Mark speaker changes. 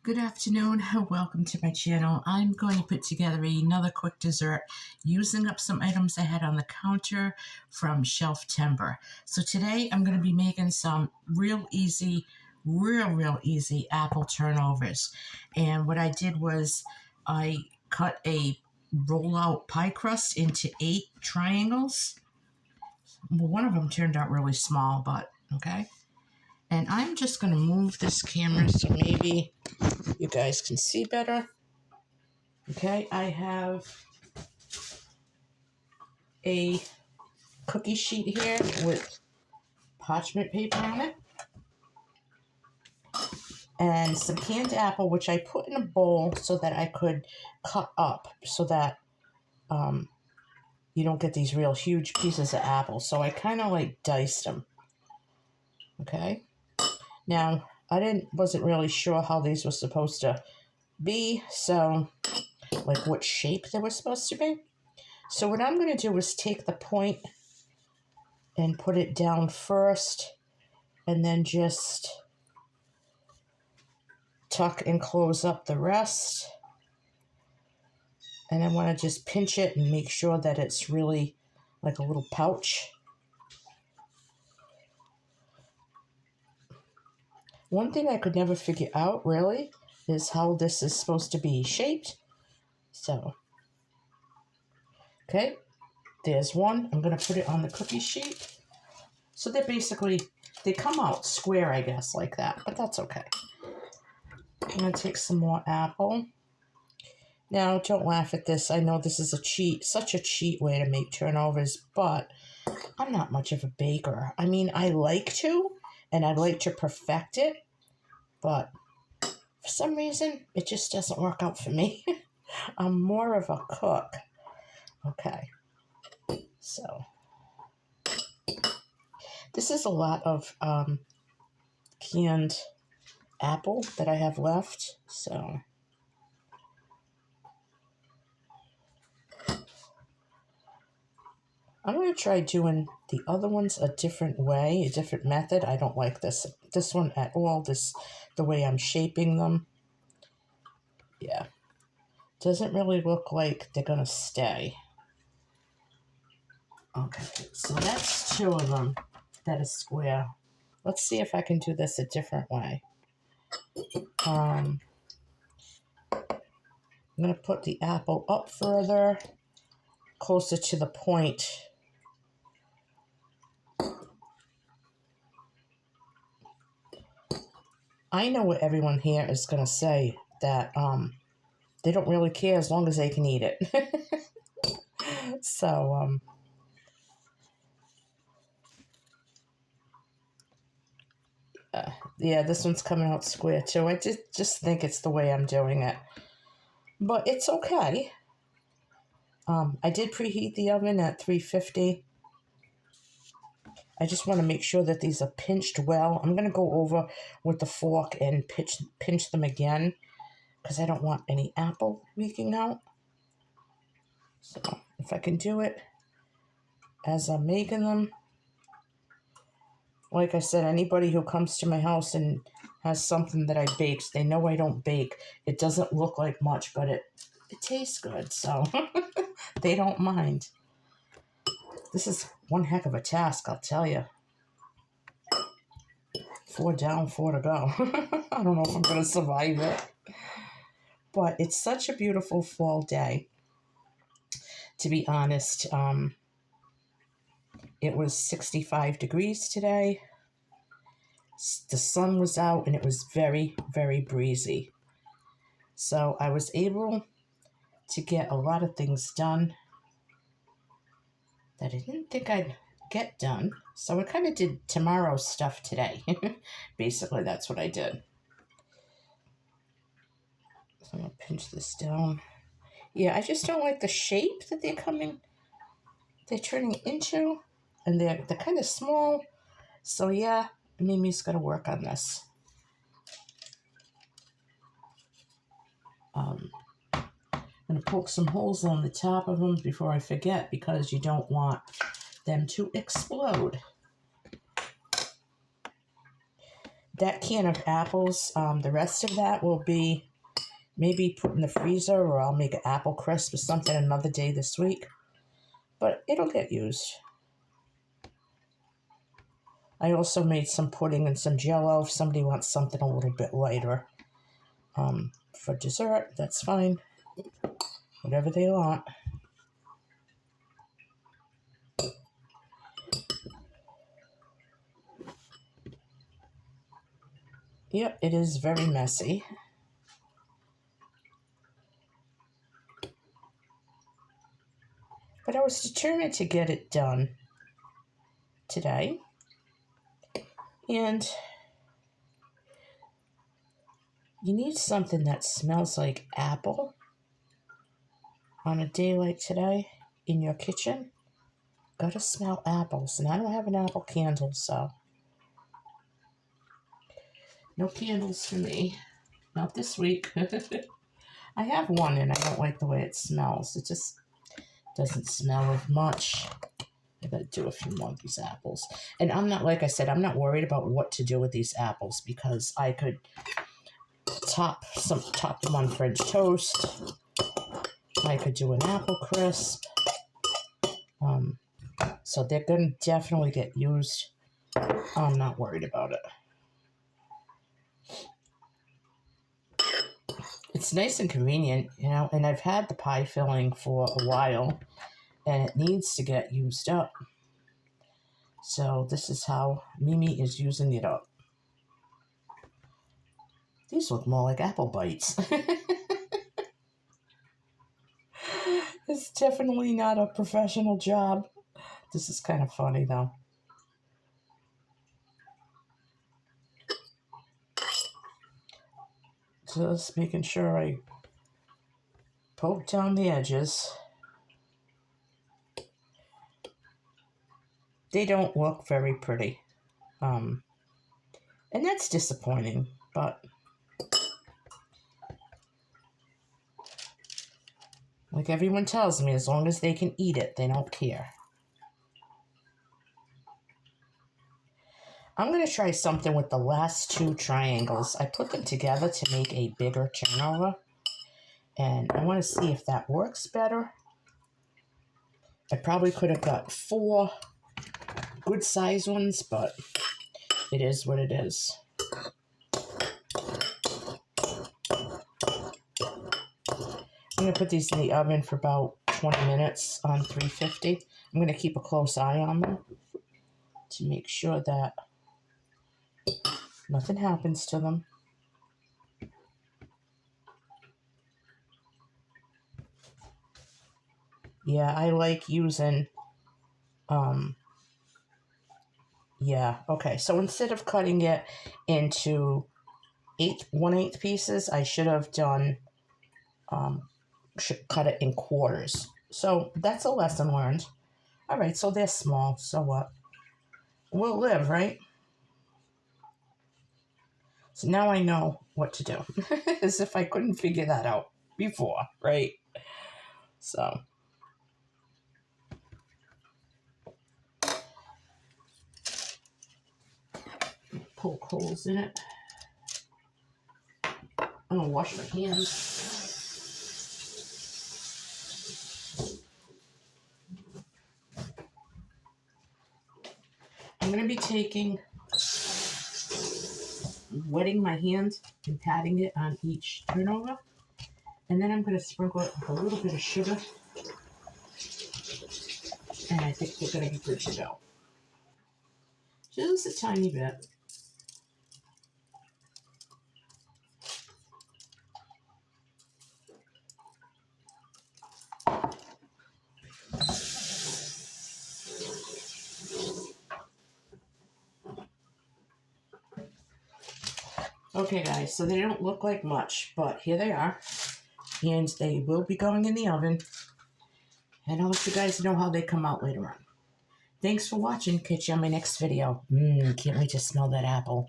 Speaker 1: Good afternoon. Welcome to my channel. I'm going to put together another quick dessert using up some items I had on the counter from Shelf Timber. So today I'm going to be making some real easy apple turnovers. And what I did was I cut a roll-out pie crust into 8 triangles. Well, one of them turned out really small, but okay. And I'm just going to move this camera so maybe you guys can see better. Okay, I have a cookie sheet here with parchment paper on it. And some canned apple, which I put in a bowl so that I could cut up so that you don't get these real huge pieces of apple. So I kind of like diced them. Okay. Now, wasn't really sure how these were supposed to be, so like what shape they were supposed to be. So what I'm going to do is take the point and put it down first, and then just tuck and close up the rest. And I want to just pinch it and make sure that it's really like a little pouch. One thing I could never figure out really is how this is supposed to be shaped. So, okay, there's one. I'm going to put it on the cookie sheet. So they come out square, I guess, like that, but that's okay. I'm going to take some more apple. Now, don't laugh at this. I know this is such a cheat way to make turnovers, but I'm not much of a baker. I mean, I like to, and I'd like to perfect it, but for some reason, it just doesn't work out for me. I'm more of a cook. Okay, so this is a lot of canned apple that I have left, so I'm going to try doing the other ones a different way, a different method. I don't like this one at all, the way I'm shaping them. Yeah. Doesn't really look like they're going to stay. Okay, so that's 2 of them that are square. Let's see if I can do this a different way. I'm going to put the apple up further, closer to the point. I know what everyone here is going to say, that they don't really care as long as they can eat it. So, yeah, this one's coming out square too. I just think it's the way I'm doing it. But it's okay. I did preheat the oven at 350. I just want to make sure that these are pinched well. I'm going to go over with the fork and pinch them again because I don't want any apple leaking out. So if I can do it as I'm making them. Like I said, anybody who comes to my house and has something that I baked, they know I don't bake. It doesn't look like much, but it tastes good, so they don't mind. This is one heck of a task, I'll tell you. 4 down, 4 to go. I don't know if I'm going to survive it. But it's such a beautiful fall day. To be honest, it was 65 degrees today. The sun was out and it was very, very breezy. So I was able to get a lot of things done that I didn't think I'd get done. So I kind of did tomorrow's stuff today. Basically, that's what I did. So I'm going to pinch this down. Yeah, I just don't like the shape that they're turning into. And they're kind of small. So yeah, Mimi's got to work on this. I'm going to poke some holes on the top of them before I forget because you don't want them to explode. that can of apples, the rest of that will be maybe put in the freezer, or I'll make an apple crisp or something another day this week. But it'll get used. I also made some pudding and some Jell-O if somebody wants something a little bit lighter. For dessert, that's fine. Whatever they want. Yep, it is very messy. But I was determined to get it done today. And you need something that smells like apple on a day like today in your kitchen. Gotta smell apples. And I don't have an apple candle, so no candles for me. Not this week. I have one and I don't like the way it smells. It just doesn't smell of much. I gotta do a few more of these apples. And I'm not, like I said, I'm not worried about what to do with these apples because I could top them on French toast. I could do an apple crisp. So they're gonna definitely get used. I'm not worried about it. It's nice and convenient, you know, and I've had the pie filling for a while, and it needs to get used up. So this is how Mimi is using it up. These look more like apple bites. It's definitely not a professional job. This is kind of funny, though. Just making sure I poke down the edges. They don't look very pretty. And that's disappointing, but like everyone tells me, as long as they can eat it, they don't care. I'm going to try something with the last two triangles. I put them together to make a bigger turnover, and I want to see if that works better. I probably could have got 4 good size ones, but it is what it is. I'm going to put these in the oven for about 20 minutes on 350. I'm going to keep a close eye on them to make sure that nothing happens to them. Yeah, I like using, okay. So instead of cutting it into 1/8 pieces, I should have done, should cut it in quarters. So that's a lesson learned. All right, so they're small, so what? We'll live, right? So now I know what to do. As if I couldn't figure that out before, right? So poke holes in it. I'm gonna wash my hands. I'm gonna be wetting my hand and patting it on each turnover. And then I'm gonna sprinkle it with a little bit of sugar. And I think we're gonna be good to go. Just a tiny bit. Okay guys, so they don't look like much, but here they are. And they will be going in the oven. And I'll let you guys know how they come out later on. Thanks for watching. Catch you on my next video. Can't wait to smell that apple.